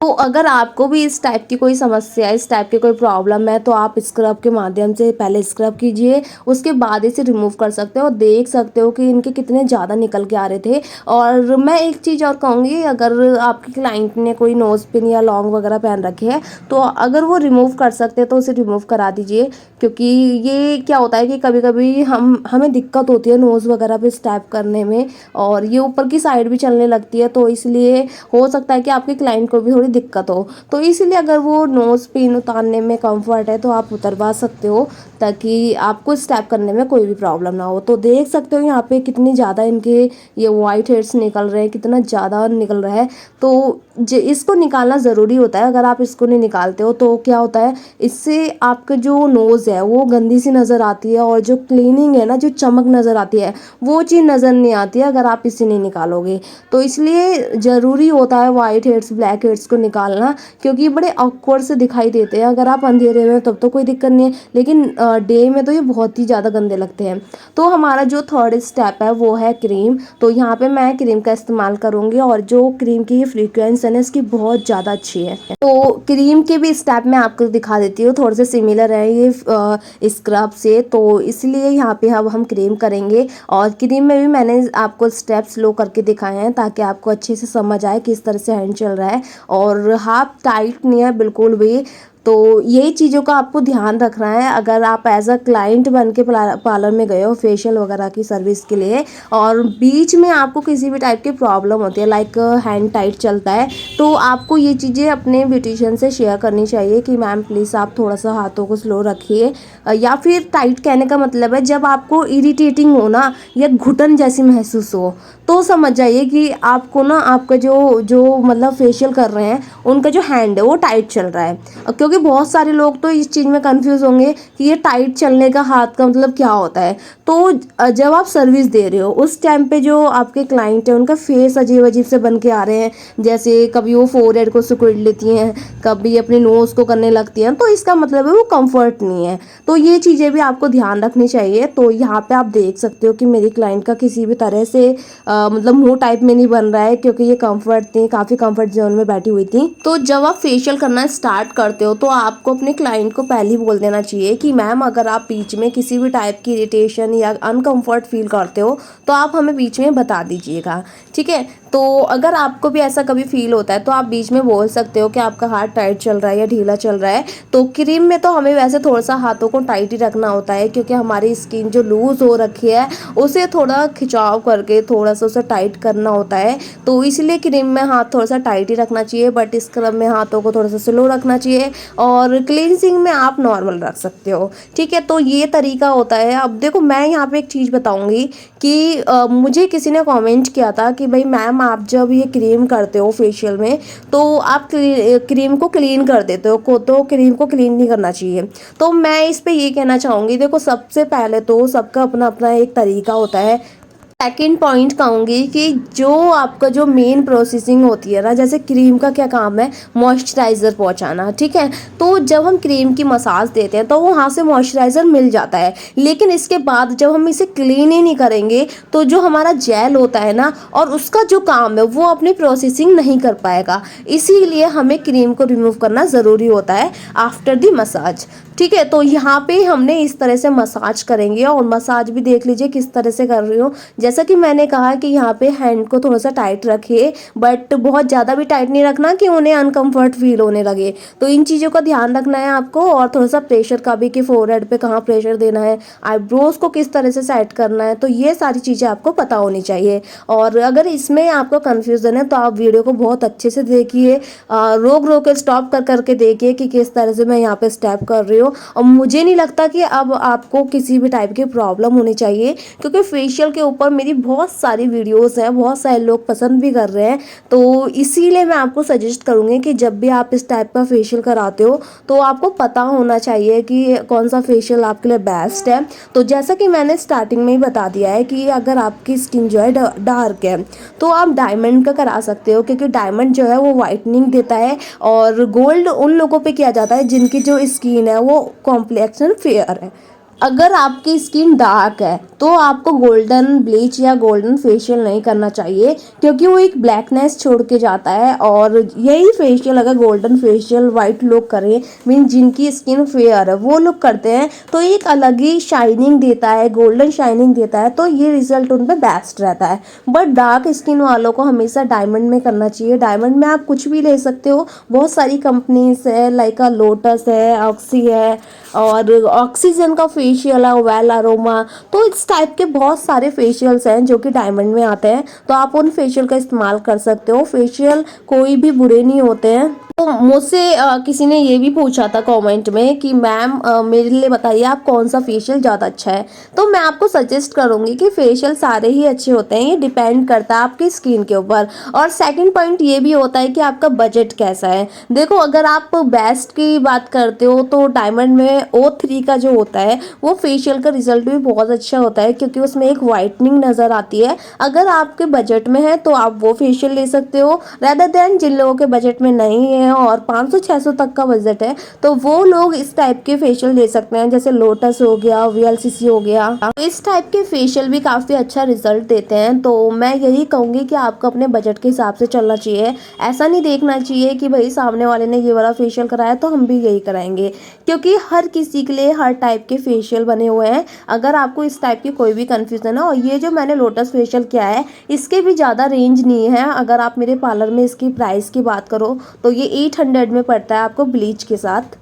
तो अगर आपको भी इस टाइप की कोई समस्या है, इस टाइप की कोई प्रॉब्लम है, तो आप स्क्रब के माध्यम से पहले स्क्रब कीजिए, उसके बाद इसे रिमूव कर सकते हो। देख सकते हो कि इनके कितने ज़्यादा निकल के आ रहे थे। और मैं एक चीज़ और कहूँगी, अगर आपके क्लाइंट ने कोई नोज़ पिन या लॉन्ग वगैरह पहन रखे है तो अगर वो रिमूव कर सकते हैं तो उसे रिमूव करा दीजिए, क्योंकि ये क्या होता है कि कभी कभी हमें दिक्कत होती है नोज़ वगैरह पे स्टैप करने में और ये ऊपर की साइड भी चलने लगती है, तो इसलिए हो सकता है कि आपके क्लाइंट को भी थोड़ी दिक्कत हो। तो इसलिए अगर वो नोज़ पिन उतारने में कंफर्ट है तो आप उतरवा सकते हो, ताकि आपको स्टैप करने में कोई भी प्रॉब्लम ना हो। तो देख सकते हो यहाँ पे कितनी ज़्यादा इनके ये वाइट हेड्स निकल रहे हैं, कितना ज़्यादा निकल रहा है। तो इसको निकालना ज़रूरी होता है। अगर आप इसको नहीं निकालते हो तो क्या होता है, इससे आपका जो नोज़ है वो गंदी सी नज़र आती है और जो क्लीनिंग है ना, जो चमक नज़र आती है, वो चीज़ नज़र नहीं आती है अगर आप इसे नहीं निकालोगे। तो इसलिए ज़रूरी होता है वाइट हेड्स, ब्लैक हेड्स को निकालना, क्योंकि ये बड़े ऑकवर्ड से दिखाई देते हैं। अगर आप अंधेरे में तब तो कोई दिक्कत नहीं है, लेकिन डे में तो ये बहुत ही ज़्यादा गंदे लगते हैं। तो हमारा जो थर्ड स्टेप है वो है क्रीम। तो यहाँ पे मैं क्रीम का इस्तेमाल करूँगी, और जो क्रीम की ये फ्रीक्वेंस है ना इसकी बहुत ज़्यादा अच्छी है। तो क्रीम के भी स्टेप मैं आपको दिखा देती हूँ, थोड़े से सिमिलर है ये स्क्रब से, तो इसलिए यहाँ पे अब हम क्रीम करेंगे। और क्रीम में भी मैंने आपको स्टेप स्लो करके दिखाए हैं ताकि आपको अच्छे से समझ आए किस तरह से हैंड चल रहा है, और हाथ टाइट नहीं है बिल्कुल भी। तो यही चीज़ों का आपको ध्यान रखना है अगर आप एज अ क्लाइंट बन के पार्लर में गए हो फेशियल वगैरह की सर्विस के लिए, और बीच में आपको किसी भी टाइप की प्रॉब्लम होती है, लाइक हैंड टाइट चलता है, तो आपको ये चीज़ें अपने ब्यूटिशियन से शेयर करनी चाहिए कि मैम प्लीज़ आप थोड़ा सा हाथों को स्लो रखिए। या फिर टाइट कहने का मतलब है जब आपको इरिटेटिंग हो ना, या घुटन जैसी महसूस हो, तो समझ जाइए कि आपको ना आपका जो जो मतलब फेशियल कर रहे हैं उनका जो हैंड है वो टाइट चल रहा है। क्योंकि बहुत सारे लोग तो इस चीज़ में कंफ्यूज होंगे कि ये टाइट चलने का हाथ का मतलब क्या होता है। तो जब आप सर्विस दे रहे हो उस टाइम पे जो आपके क्लाइंट है उनका फेस अजीब अजीब से बन के आ रहे हैं, जैसे कभी वो फोरहेड को सिकुड़ लेती हैं, कभी अपने नोज़ को करने लगती हैं, तो इसका मतलब है वो कंफर्ट नहीं है। तो ये चीज़ें भी आपको ध्यान रखनी चाहिए। तो यहाँ पे आप देख सकते हो कि मेरी क्लाइंट का किसी भी तरह से मतलब मुंह टाइप में नहीं बन रहा है, क्योंकि ये कंफर्ट थी, काफ़ी कंफर्ट जोन में बैठी हुई थी। तो जब आप फेशियल करना स्टार्ट करते हो तो आपको अपने क्लाइंट को पहले ही बोल देना चाहिए कि मैम अगर आप बीच में किसी भी टाइप की इरिटेशन या अनकंफर्ट फील करते हो तो आप हमें बीच में बता दीजिएगा, ठीक है। तो अगर आपको भी ऐसा कभी फील होता है तो आप बीच में बोल सकते हो कि आपका हाथ टाइट चल रहा है या ढीला चल रहा है। तो क्रीम में तो हमें वैसे थोड़ा सा हाथों को टाइट ही रखना होता है, क्योंकि हमारी स्किन जो लूज़ हो रखी है उसे थोड़ा खिंचाव करके थोड़ा सा उसे टाइट करना होता है। तो इसलिए क्रीम में हाथ थोड़ा सा टाइट ही रखना चाहिए, बट स्क्रब में हाथों को थोड़ा सा स्लो रखना चाहिए, और क्लींजिंग में आप नॉर्मल रख सकते हो, ठीक है। तो ये तरीका होता है। अब देखो मैं यहाँ पे एक चीज़ बताऊँगी कि मुझे किसी ने कमेंट किया था कि भाई मैम आप जब ये क्रीम करते हो फेशियल में तो आप क्रीम को क्लीन कर देते हो, तो क्रीम को क्लीन नहीं करना चाहिए। तो मैं इस पे ये कहना चाहूँगी, देखो सबसे पहले तो सबका अपना अपना एक तरीका होता है। सेकेंड पॉइंट कहूँगी कि जो आपका जो मेन प्रोसेसिंग होती है ना, जैसे क्रीम का क्या काम है, मॉइस्चराइज़र पहुँचाना, ठीक है। तो जब हम क्रीम की मसाज देते हैं तो वहाँ से मॉइस्चराइज़र मिल जाता है, लेकिन इसके बाद जब हम इसे क्लीन ही नहीं करेंगे तो जो हमारा जेल होता है ना, और उसका जो काम है वो अपनी प्रोसेसिंग नहीं कर पाएगा। इसीलिए हमें क्रीम को रिमूव करना ज़रूरी होता है आफ्टर द मसाज, ठीक है। तो यहाँ पे हमने इस तरह से मसाज करेंगे, और मसाज भी देख लीजिए किस तरह से कर रही हूँ। जैसा कि मैंने कहा कि यहाँ पे हैंड को थोड़ा सा टाइट रखिए, बट बहुत ज़्यादा भी टाइट नहीं रखना कि उन्हें अनकंफर्ट फील होने लगे। तो इन चीज़ों का ध्यान रखना है आपको, और थोड़ा सा प्रेशर का भी कि फोरहेड पे कहाँ प्रेशर देना है, आईब्रोज को किस तरह से सेट करना है, तो ये सारी चीज़ें आपको पता होनी चाहिए। और अगर इसमें आपको कन्फ्यूज़न है तो आप वीडियो को बहुत अच्छे से देखिए, रोक रोक के स्टॉप कर करके देखिए कि किस तरह से मैं यहाँ पे स्टेप कर रही हूँ। और मुझे नहीं लगता कि अब आपको किसी भी टाइप की प्रॉब्लम होनी चाहिए, क्योंकि फेशियल के ऊपर मेरी बहुत सारी वीडियोस हैं, बहुत सारे लोग पसंद भी कर रहे हैं। तो इसीलिए मैं आपको सजेस्ट करूँगी कि जब भी आप इस टाइप का फेशियल कराते हो तो आपको पता होना चाहिए कि कौन सा फेशियल आपके लिए बेस्ट है। तो जैसा कि मैंने स्टार्टिंग में ही बता दिया है कि अगर आपकी स्किन जो है डार्क है तो आप डायमंड का करा सकते हो, क्योंकि डायमंड जो है वो वाइटनिंग देता है, और गोल्ड उन लोगों पे किया जाता है जिनकी जो स्किन है वो कॉम्प्लेक्शन फेयर है। अगर आपकी स्किन डार्क है तो आपको गोल्डन ब्लीच या गोल्डन फेशियल नहीं करना चाहिए, क्योंकि वो एक ब्लैकनेस छोड़ के जाता है। और यही फेशियल अगर गोल्डन फेशियल वाइट लोग करें, मीन जिनकी स्किन फेयर है वो लोग करते हैं, तो एक अलग ही शाइनिंग देता है, गोल्डन शाइनिंग देता है, तो ये रिजल्ट उन पर बेस्ट रहता है। बट डार्क स्किन वालों को हमेशा डायमंड में करना चाहिए। डायमंड में आप कुछ भी ले सकते हो, बहुत सारी कंपनीज है, लाइक लोटस है, ऑक्सी है, और ऑक्सीजन का फेशियल है, वेल अरोमा, तो इस टाइप के बहुत सारे फेशियल्स हैं जो कि डायमंड में आते हैं। तो आप उन फेशियल का इस्तेमाल कर सकते हो। फेशियल कोई भी बुरे नहीं होते हैं। तो मुझसे किसी ने ये भी पूछा था कमेंट में कि मैम मेरे लिए बताइए आप कौन सा फेशियल ज़्यादा अच्छा है। तो मैं आपको सजेस्ट करूँगी कि फेशियल सारे ही अच्छे होते हैं, ये डिपेंड करता है आपकी स्किन के ऊपर। और सेकंड पॉइंट ये भी होता है कि आपका बजट कैसा है। देखो अगर आप बेस्ट की बात करते हो तो डायमंड में O3 का जो होता है वो फेशियल का रिजल्ट भी बहुत अच्छा होता है, क्योंकि उसमें एक वाइटनिंग नज़र आती है। अगर आपके बजट में है तो आप वो फेशियल ले सकते हो, रेदर देन जिन लोगों के बजट में नहीं है और 500-600 तक का बजट है तो वो लोग इस टाइप के फेशियल ले सकते हैं, जैसे लोटस हो गया, VLCC हो गया। तो इस टाइप के फेशियल भी काफ़ी अच्छा रिजल्ट देते हैं। तो मैं यही कहूँगी कि आपको अपने बजट के हिसाब से चलना चाहिए। ऐसा नहीं देखना चाहिए कि भाई सामने वाले ने ये वाला फेशियल कराया तो हम भी यही कराएंगे, क्योंकि हर किसी के लिए हर टाइप के फेशियल बने हुए हैं। अगर आपको इस टाइप की कोई भी कन्फ्यूज़न है, और ये जो मैंने लोटस फेशियल किया है इसके भी ज़्यादा रेंज नहीं है। अगर आप मेरे पार्लर में इसकी प्राइस की बात करो तो ये 800 में पड़ता है आपको ब्लीच के साथ।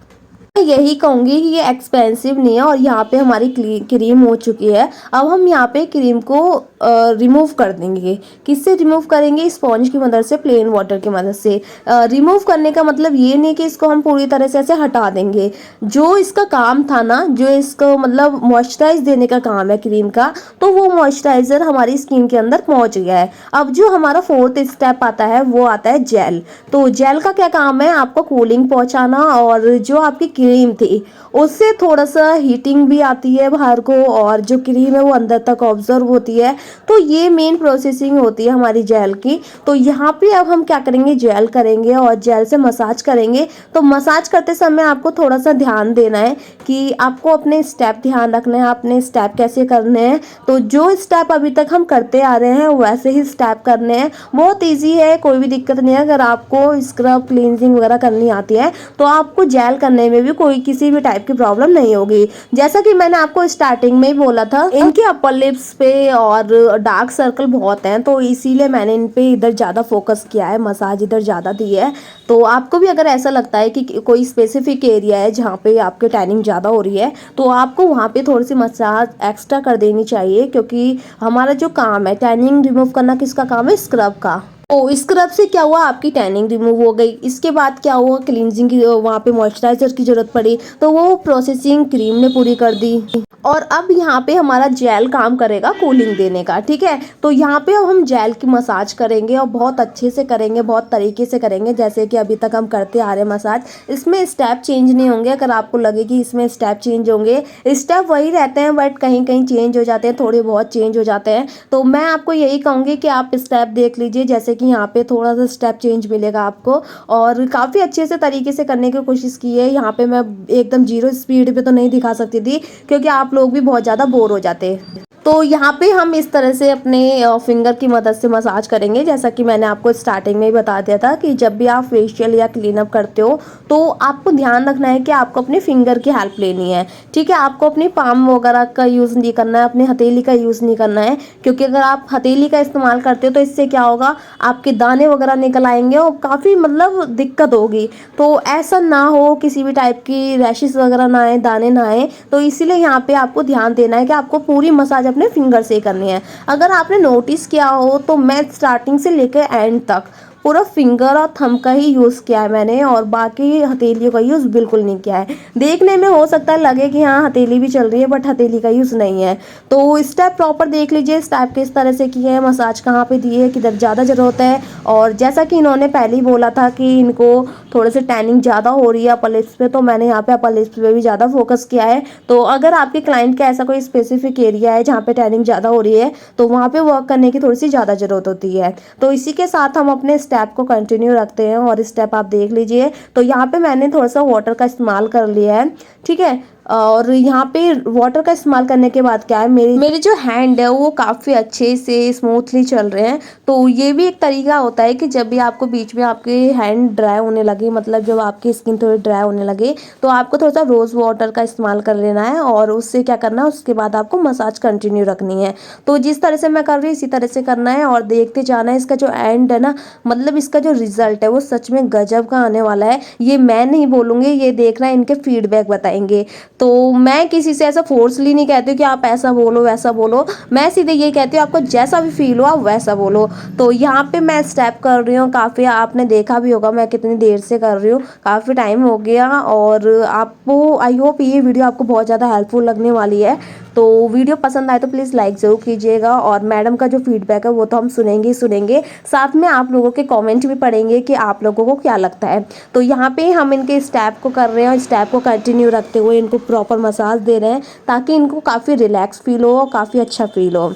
मैं यही कहूँगी कि ये एक्सपेंसिव नहीं है। और यहाँ पे हमारी क्रीम हो चुकी है। अब हम यहाँ पे क्रीम को रिमूव कर देंगे। किससे रिमूव करेंगे? स्पॉन्ज की मदद से, प्लेन वाटर की मदद से। रिमूव करने का मतलब ये नहीं कि इसको हम पूरी तरह से ऐसे हटा देंगे। जो इसका काम था ना, जो इसको मतलब मॉइस्चराइज देने का काम है क्रीम का, तो वो मॉइस्चराइजर हमारी स्किन के अंदर पहुँच गया है। अब जो हमारा फोर्थ स्टेप आता है वो आता है जेल। तो जेल का क्या काम है? आपको कूलिंग पहुँचाना, और जो आपकी क्रीम थी उससे थोड़ा सा हीटिंग भी आती है बाहर को, और जो क्रीम है वो अंदर तक ऑब्जर्व होती है। तो ये मेन प्रोसेसिंग होती है हमारी जेल की। तो यहाँ पे अब हम क्या करेंगे? जेल करेंगे और जेल से मसाज करेंगे। तो मसाज करते समय आपको थोड़ा सा ध्यान देना है कि आपको अपने स्टेप ध्यान रखना है, अपने स्टेप कैसे करने हैं। तो जो स्टेप अभी तक हम करते आ रहे हैं वैसे ही स्टेप करने हैं। बहुत ईजी है, कोई भी दिक्कत नहीं है। अगर आपको स्क्रब क्लींजिंग वगैरह करनी आती है तो आपको जेल करने में भी कोई किसी भी टाइप की प्रॉब्लम नहीं होगी। जैसा कि मैंने आपको स्टार्टिंग में ही बोला था, इनके अपर लिप्स पे और डार्क सर्कल बहुत हैं, तो इसीलिए मैंने इन पे इधर ज़्यादा फोकस किया है, मसाज इधर ज़्यादा दी है। तो आपको भी अगर ऐसा लगता है कि कोई स्पेसिफिक एरिया है जहाँ पे आपके टैनिंग ज़्यादा हो रही है तो आपको वहाँ पे थोड़ी सी मसाज एक्स्ट्रा कर देनी चाहिए, क्योंकि हमारा जो काम है टैनिंग रिमूव करना, किसका काम है? स्क्रब का। ओ स्क्रब से क्या हुआ? आपकी टैनिंग रिमूव हो गई। इसके बाद क्या हुआ? क्लींजिंग की, वहाँ पे मॉइस्चराइजर की जरूरत पड़ी तो वो प्रोसेसिंग क्रीम ने पूरी कर दी। और अब यहाँ पे हमारा जेल काम करेगा कूलिंग देने का, ठीक है। तो यहाँ पे अब हम जेल की मसाज करेंगे और बहुत अच्छे से करेंगे, बहुत तरीके से करेंगे, जैसे कि अभी तक हम करते आ रहे हैं मसाज। इसमें स्टेप चेंज नहीं होंगे। अगर आपको लगे कि इसमें स्टेप चेंज होंगे, स्टेप वही रहते हैं बट कहीं कहीं चेंज हो जाते हैं, थोड़े बहुत चेंज हो जाते हैं। तो मैं आपको यही कहूँगी कि आप स्टेप देख लीजिए, जैसे कि यहाँ पे थोड़ा सा स्टेप चेंज मिलेगा आपको। और काफ़ी अच्छे से तरीके से करने की कोशिश की है। यहाँ पे मैं एकदम 0 स्पीड पे तो नहीं दिखा सकती थी, क्योंकि आप लोग भी बहुत ज़्यादा बोर हो जाते। तो यहाँ पे हम इस तरह से अपने फिंगर की मदद से मसाज करेंगे, जैसा कि मैंने आपको स्टार्टिंग में ही बता दिया था कि जब भी आप फेशियल या क्लीनअप करते हो तो आपको ध्यान रखना है कि आपको अपने फिंगर की हेल्प लेनी है, ठीक है। आपको अपनी पाम वगैरह का यूज़ नहीं करना है, अपनी हथेली का यूज़ नहीं करना है, क्योंकि अगर आप हथेली का इस्तेमाल करते हो तो इससे क्या होगा? आपके दाने वगैरह निकल आएंगे और काफ़ी मतलब दिक्कत होगी। तो ऐसा ना हो, किसी भी टाइप की रैशेस वगैरह ना आए, दाने ना आए। तो इसीलिए यहाँ पे आपको ध्यान देना है कि आपको पूरी मसाज अपने फिंगर से करनी है। अगर आपने नोटिस किया हो तो मैं स्टार्टिंग से लेकर एंड तक पूरा फिंगर और थंब का ही यूज़ किया है मैंने, और बाकी हथेलियों का यूज़ बिल्कुल नहीं किया है। देखने में हो सकता है लगे कि हाँ हथेली भी चल रही है, बट हथेली का यूज़ नहीं है। तो स्टेप प्रॉपर देख लीजिए, स्टेप किस तरह से किए हैं, मसाज कहाँ पे दी है, किधर ज़्यादा ज़रूरत है। और जैसा कि इन्होंने पहले ही बोला था कि इनको थोड़े से टैनिंग ज़्यादा हो रही है अपर लिप्स पे, तो मैंने यहाँ पे अपर लिप्स पे भी ज़्यादा फोकस किया है। तो अगर आपके क्लाइंट का ऐसा कोई स्पेसिफिक एरिया है जहाँ पे टैनिंग ज़्यादा हो रही है तो वहाँ पे वर्क करने की थोड़ी सी ज़्यादा ज़रूरत होती है। तो इसी के साथ हम अपने स्टेप को कंटिन्यू रखते हैं, और स्टेप आप देख लीजिए। तो यहाँ पे मैंने थोड़ा सा वाटर का इस्तेमाल कर लिया है, ठीक है। और यहाँ पे वाटर का इस्तेमाल करने के बाद क्या है, मेरे जो हैंड है वो काफ़ी अच्छे से स्मूथली चल रहे हैं। तो ये भी एक तरीका होता है कि जब भी आपको बीच में आपके हैंड ड्राई होने लगे, मतलब जब आपकी स्किन थोड़ी ड्राई होने लगे, तो आपको थोड़ा सा रोज़ वाटर का इस्तेमाल कर लेना है, और उससे क्या करना है, उसके बाद आपको मसाज कंटिन्यू रखनी है। तो जिस तरह से मैं कर रही हूँ इसी तरह से करना है और देखते जाना है। इसका जो एंड है ना, मतलब इसका जो रिजल्ट है वो सच में गजब का आने वाला है। ये मैं नहीं बोलूँगी, ये देखना है, इनके फीडबैक बताएंगे। तो मैं किसी से ऐसा फोर्सली नहीं कहती हूँ कि आप ऐसा बोलो वैसा बोलो, मैं सीधे ये कहती हूँ आपको जैसा भी फील हो आप वैसा बोलो। तो यहाँ पे मैं स्टेप कर रही हूँ, काफ़ी आपने देखा भी होगा मैं कितनी देर से कर रही हूँ, काफ़ी टाइम हो गया। और आपको आई होप ये वीडियो आपको बहुत ज़्यादा हेल्पफुल लगने वाली है। तो वीडियो पसंद आए तो प्लीज़ लाइक ज़रूर कीजिएगा, और मैडम का जो फीडबैक है वो तो हम सुनेंगे ही सुनेंगे, साथ में आप लोगों के कमेंट भी पढ़ेंगे कि आप लोगों को क्या लगता है। तो यहाँ पे हम इनके स्टेप को कर रहे हैं, स्टेप को कंटिन्यू रखते हुए इनको प्रॉपर मसाज दे रहे हैं ताकि इनको काफ़ी रिलैक्स फील हो और काफ़ी अच्छा फील हो।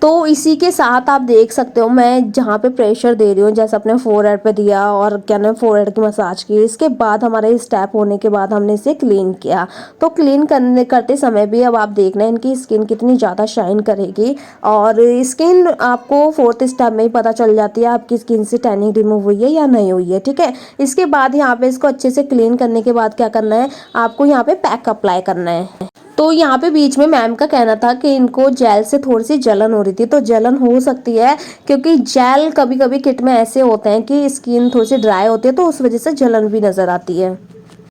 तो इसी के साथ आप देख सकते हो मैं जहाँ पे प्रेशर दे रही हूँ, जैसे अपने फोरहेड पे दिया और क्या नाम फोरहेड की मसाज की। इसके बाद हमारा स्टेप होने के बाद हमने इसे क्लीन किया। तो क्लीन करते समय भी अब आप देखना इनकी स्किन कितनी ज़्यादा शाइन करेगी, और स्किन आपको फोर्थ स्टेप में ही पता चल जाती है आपकी स्किन से टैनिंग रिमूव हुई है या नहीं हुई है, ठीक है। इसके बाद यहाँ पे इसको अच्छे से क्लीन करने के बाद क्या करना है, आपको यहाँ पे पैक अप्लाई करना है। तो यहाँ पे बीच में मैम का कहना था कि इनको जेल से थोड़ी सी जलन हो रही थी, तो जलन हो सकती है क्योंकि जेल कभी कभी किट में ऐसे होते हैं कि स्किन थोड़ी सी ड्राई होती है, तो उस वजह से जलन भी नजर आती है।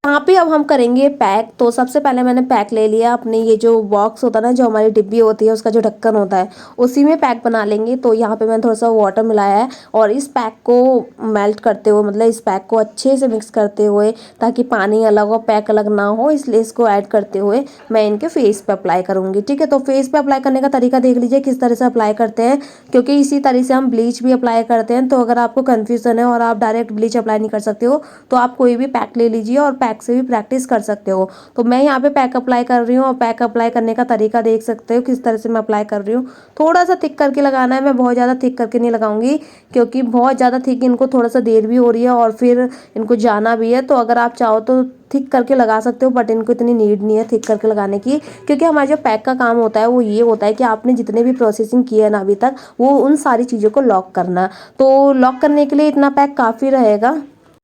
यहाँ पे अब हम करेंगे पैक। तो सबसे पहले मैंने पैक ले लिया, अपने ये जो बॉक्स होता है ना, जो हमारी डिब्बी होती है उसका जो ढक्कन होता है उसी में पैक बना लेंगे। तो यहाँ पे मैंने थोड़ा सा वाटर मिलाया है और इस पैक को मेल्ट करते हुए, मतलब इस पैक को अच्छे से मिक्स करते हुए, ताकि पानी अलग और पैक अलग ना हो, इसलिए इसको ऐड करते हुए मैं इनके फेस पे अप्लाई करूँगी, ठीक है। तो फेस पे अप्लाई करने का तरीका देख लीजिए किस तरह से अप्लाई करते हैं, क्योंकि इसी तरह से हम ब्लीच भी अप्लाई करते हैं। तो अगर आपको कन्फ्यूजन है और आप डायरेक्ट ब्लीच अप्लाई नहीं कर सकते हो तो आप कोई भी पैक ले लीजिए और पैक से भी प्रैक्टिस कर सकते हो। तो मैं यहाँ पे पैक अप्लाई कर रही हूँ और पैक अप्लाई करने का तरीका देख सकते हो किस तरह से मैं अप्लाई कर रही हूँ। थोड़ा सा थिक करके लगाना है, मैं बहुत ज़्यादा थिक करके नहीं लगाऊंगी क्योंकि बहुत ज़्यादा थिक इनको थोड़ा सा देर भी हो रही है और फिर इनको जाना भी है। तो अगर आप चाहो तो थिक करके लगा सकते हो, बट इनको इतनी नीड नहीं है थिक करके लगाने की, क्योंकि हमारा जो पैक का काम होता है वो ये होता है कि आपने जितने भी प्रोसेसिंग किए है ना अभी तक, वो उन सारी चीज़ों को लॉक करना। तो लॉक करने के लिए इतना पैक काफ़ी रहेगा।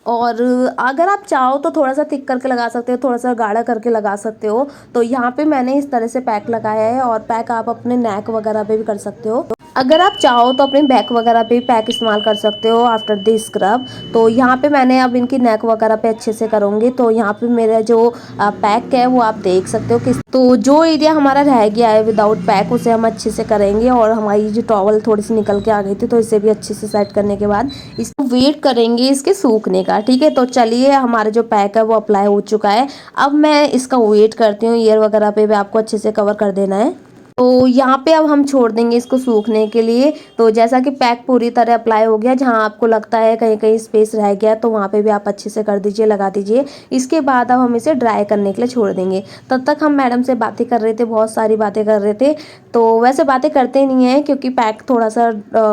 और अगर आप चाहो तो थोड़ा सा थिक करके लगा सकते हो, थोड़ा सा गाढ़ा करके लगा सकते हो। तो यहाँ पे मैंने इस तरह से पैक लगाया है, और पैक आप अपने नेक वगैरह पे भी कर सकते हो। अगर आप चाहो तो अपने बैक वगैरह पे पैक इस्तेमाल कर सकते हो आफ्टर द स्क्रब। तो यहाँ पे मैंने अब इनकी नेक वगैरह पे अच्छे से करूँगी। तो यहाँ पे मेरा जो पैक है वो आप देख सकते हो किस, तो जो एरिया हमारा रह गया है विदाउट पैक उसे हम अच्छे से करेंगे। और हमारी जो टॉवल थोड़ी सी निकल के आ गई थी तो इसे भी अच्छे से सेट करने के बाद इसको वेट करेंगे इसके सूखने का, ठीक है। तो चलिए हमारा जो पैक है वो अप्लाई हो चुका है। अब मैं इसका वेट करती हूँ, ईयर वगैरह पे भी आपको अच्छे से कवर कर देना है। तो यहाँ पे अब हम छोड़ देंगे इसको सूखने के लिए। तो जैसा कि पैक पूरी तरह अप्लाई हो गया, जहाँ आपको लगता है कहीं कहीं स्पेस रह गया तो वहाँ पे भी आप अच्छे से कर दीजिए, लगा दीजिए। इसके बाद अब हम इसे ड्राई करने के लिए छोड़ देंगे। तब तक हम मैडम से बातें कर रहे थे, बहुत सारी बातें कर रहे थे। तो वैसे बातें करते नहीं हैं क्योंकि पैक थोड़ा सा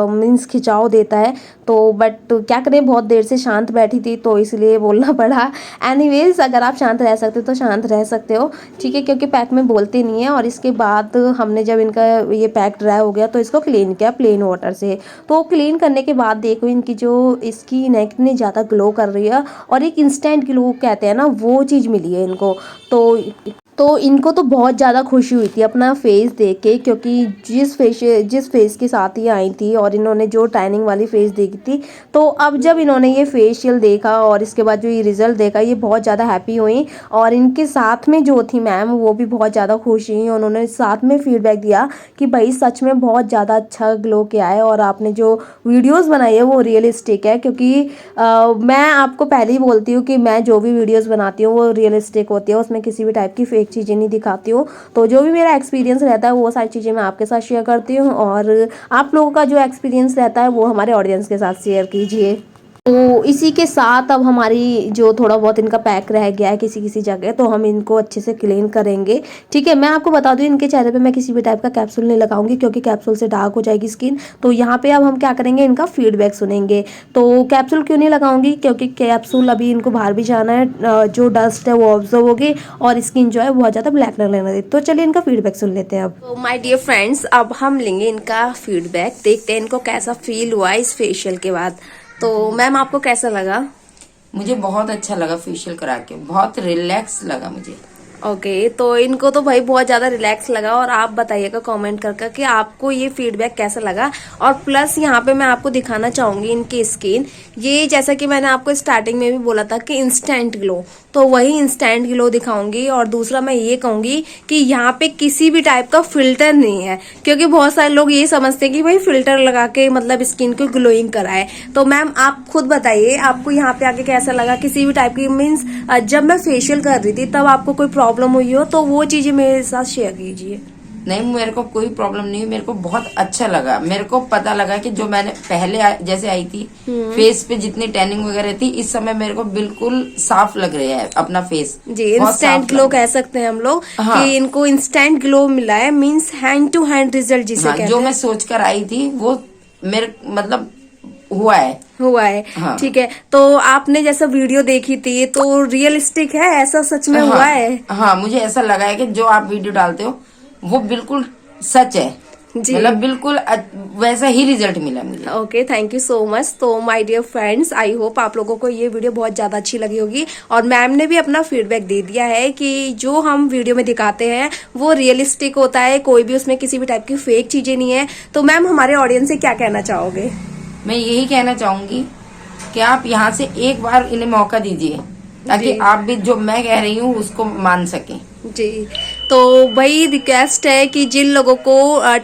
मीन्स खिंचाव देता है, तो बट क्या करें, बहुत देर से शांत बैठी थी तो इसलिए बोलना पड़ा। एनीवेज अगर आप शांत रह सकते हो तो शांत रह सकते हो, ठीक है, क्योंकि पैक में बोलते नहीं है। और इसके बाद हमने जब इनका ये पैक ड्राई हो गया तो इसको क्लीन किया प्लेन वाटर से। तो क्लीन करने के बाद देखो इनकी जो स्किन है कितनी ज़्यादा ग्लो कर रही है, और एक इंस्टेंट ग्लो कहते हैं ना वो चीज़ मिली है इनको। तो इनको तो बहुत ज़्यादा खुशी हुई थी अपना फेस देख के, क्योंकि जिस फेस के साथ ही आई थी और इन्होंने जो टैनिंग वाली फेस देखी थी, तो अब जब इन्होंने ये फेशियल देखा और इसके बाद जो ये रिजल्ट देखा, ये बहुत ज़्यादा हैप्पी हुई। और इनके साथ में जो थी मैम वो भी बहुत ज़्यादा खुश हुई, उन्होंने साथ में फीडबैक दिया कि भाई सच में बहुत ज़्यादा अच्छा ग्लो किया है और आपने जो वीडियोज़ बनाई है वो रियलिस्टिक है। क्योंकि मैं आपको पहले ही बोलती हूँ कि मैं जो भी वीडियोज़ बनाती हूँ वो रियलिस्टिक होती है, उसमें किसी भी टाइप की फेक चीज़ें नहीं दिखाती हूँ। तो जो भी मेरा एक्सपीरियंस रहता है वो सारी चीज़ें मैं आपके साथ शेयर करती हूँ, और आप लोगों का जो एक्सपीरियंस रहता है वो हमारे ऑडियंस के साथ शेयर कीजिए। तो इसी के साथ अब हमारी जो थोड़ा बहुत इनका पैक रह गया है किसी किसी जगह, तो हम इनको अच्छे से क्लीन करेंगे, ठीक है। मैं आपको बता दूं इनके चेहरे पे मैं किसी भी टाइप का कैप्सूल नहीं लगाऊंगी क्योंकि कैप्सूल से डार्क हो जाएगी स्किन। तो यहाँ पे अब हम क्या करेंगे, इनका फीडबैक सुनेंगे। तो कैप्सूल क्यों नहीं लगाऊंगी, क्योंकि कैप्सूल अभी इनको बाहर भी जाना है, जो डस्ट है वो ऑब्जर्व होगी और स्किन जो है बहुत ज़्यादा ब्लैक लगने लगे। तो चलिए इनका फीडबैक सुन लेते हैं अब। तो माय डियर फ्रेंड्स, अब हम लेंगे इनका फीडबैक, देखते हैं इनको कैसा फील हुआ इस फेशियल के बाद। तो मैम आपको कैसा लगा? मुझे बहुत अच्छा लगा फेशियल करा के, बहुत रिलैक्स लगा मुझे। ओके तो इनको तो भाई बहुत ज्यादा रिलैक्स लगा। और आप बताइएगा कमेंट करके कि आपको ये फीडबैक कैसा लगा। और प्लस यहाँ पे मैं आपको दिखाना चाहूंगी इनकी स्किन, ये जैसा कि मैंने आपको स्टार्टिंग में भी बोला था कि इंस्टेंट ग्लो, तो वही इंस्टेंट ग्लो दिखाऊंगी। और दूसरा मैं ये कहूंगी कि यहाँ पे किसी भी टाइप का फिल्टर नहीं है, क्योंकि बहुत सारे लोग ये समझते हैं कि भाई फिल्टर लगा के मतलब स्किन को ग्लोइंग कराए। तो मैम आप खुद बताइए आपको यहाँ पे आके कैसा लगा, किसी भी टाइप की मीन्स जब मैं फेशियल कर रही थी तब आपको कोई प्रॉब्लम हुई हो तो वो चीजें मेरे साथ शेयर कीजिए। नहीं, मेरे को कोई प्रॉब्लम नहीं, मेरे को बहुत अच्छा लगा। मेरे को पता लगा कि जो मैंने पहले जैसे आई थी फेस पे जितनी टैनिंग वगैरह थी, इस समय मेरे को बिल्कुल साफ लग रहा है अपना फेस। जी इंस्टेंट ग्लो कह सकते हैं हम लोग। हाँ। कि इनको इंस्टेंट ग्लो मिला है, means hand to hand result जिसे हाँ, कहते जो हैं। मैं सोच कर आई थी वो मेरे मतलब हुआ है। हाँ। ठीक है, तो आपने जैसा वीडियो देखी थी तो रियलिस्टिक है, ऐसा सच में हुआ है? हाँ, मुझे ऐसा लगा है कि जो आप वीडियो डालते हो वो बिल्कुल सच है। जी। मतलब बिल्कुल वैसा ही रिजल्ट मिला मुझे। Okay, thank you so much. तो my dear friends, I hope आप लोगों को ये वीडियो बहुत ज्यादा अच्छी लगी होगी। और मैम ने भी अपना फीडबैक दे दिया है कि जो हम वीडियो में दिखाते हैं वो रियलिस्टिक होता है, कोई भी उसमें किसी भी टाइप की फेक चीजें नहीं है। तो मैम हमारे ऑडियंस से क्या कहना चाहोगे? मैं यही कहना चाहूंगी कि आप यहाँ से एक बार इन्हें मौका दीजिए, ताकि आप भी जो मैं कह रही हूँ उसको मान सकें। जी, तो वही रिक्वेस्ट है कि जिन लोगों को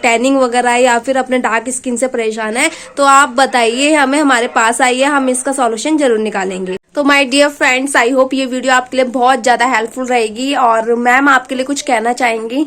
टैनिंग वगैरह या फिर अपने डार्क स्किन से परेशान है तो आप बताइए हमें, हमारे पास आइए, हम इसका सॉल्यूशन जरूर निकालेंगे। तो my dear friends, I hope ये वीडियो आपके लिए बहुत ज्यादा हेल्पफुल रहेगी। और मैम आपके लिए कुछ कहना चाहेंगी?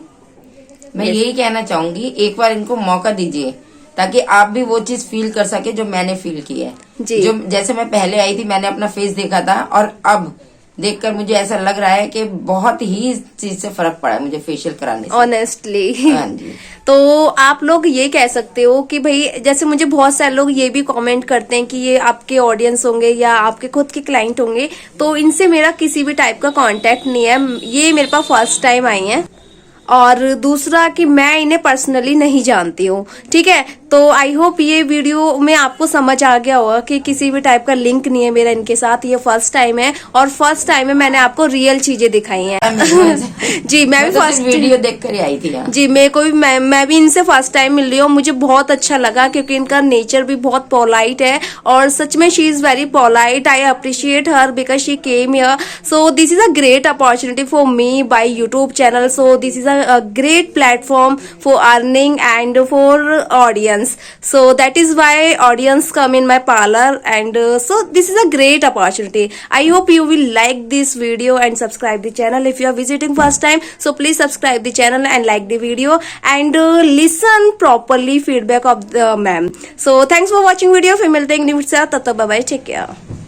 मैं यही कहना चाहूंगी, एक बार इनको मौका दीजिए ताकि आप भी वो चीज फील कर सके जो मैंने फील की है। जी। जो जैसे मैं पहले आई थी, मैंने अपना फेस देखा था और अब देखकर मुझे ऐसा लग रहा है कि बहुत ही इस चीज से फर्क पड़ा है मुझे फेशियल कराने से। ऑनेस्टली। हाँ जी। तो आप लोग ये कह सकते हो कि भाई जैसे मुझे बहुत सारे लोग ये भी कमेंट करते हैं कि ये आपके ऑडियंस होंगे या आपके खुद के क्लाइंट होंगे, तो इनसे मेरा किसी भी टाइप का कांटेक्ट नहीं है, ये मेरे पास फर्स्ट टाइम आई हैं। और दूसरा कि मैं इन्हें पर्सनली नहीं जानती हूँ, ठीक है। तो आई होप ये वीडियो में आपको समझ आ गया होगा कि किसी भी टाइप का लिंक नहीं है मेरा इनके साथ, ये फर्स्ट टाइम है। और फर्स्ट टाइम में मैंने आपको रियल चीजें दिखाई हैं। जी, मैं भी फर्स्ट वीडियो देख कर आई थी यहाँ। जी, मेरे को भी मैं भी इनसे फर्स्ट टाइम मिल रही हूँ, मुझे बहुत अच्छा लगा क्योंकि इनका नेचर भी बहुत पोलाइट है। और सच में she is very polite, I appreciate her because she came here. So this is a great opportunity for me by YouTube channel. So this is a great platform for earning and for audience, so that is why audience come in my parlor, and so this is a great opportunity. I hope you will like this video and subscribe the channel if you are visiting first time. So please subscribe the channel and like the video and listen properly feedback of the ma'am. So thanks for watching video. फिर मिलते हैं एक new video के साथ, तब तक bye bye, take care.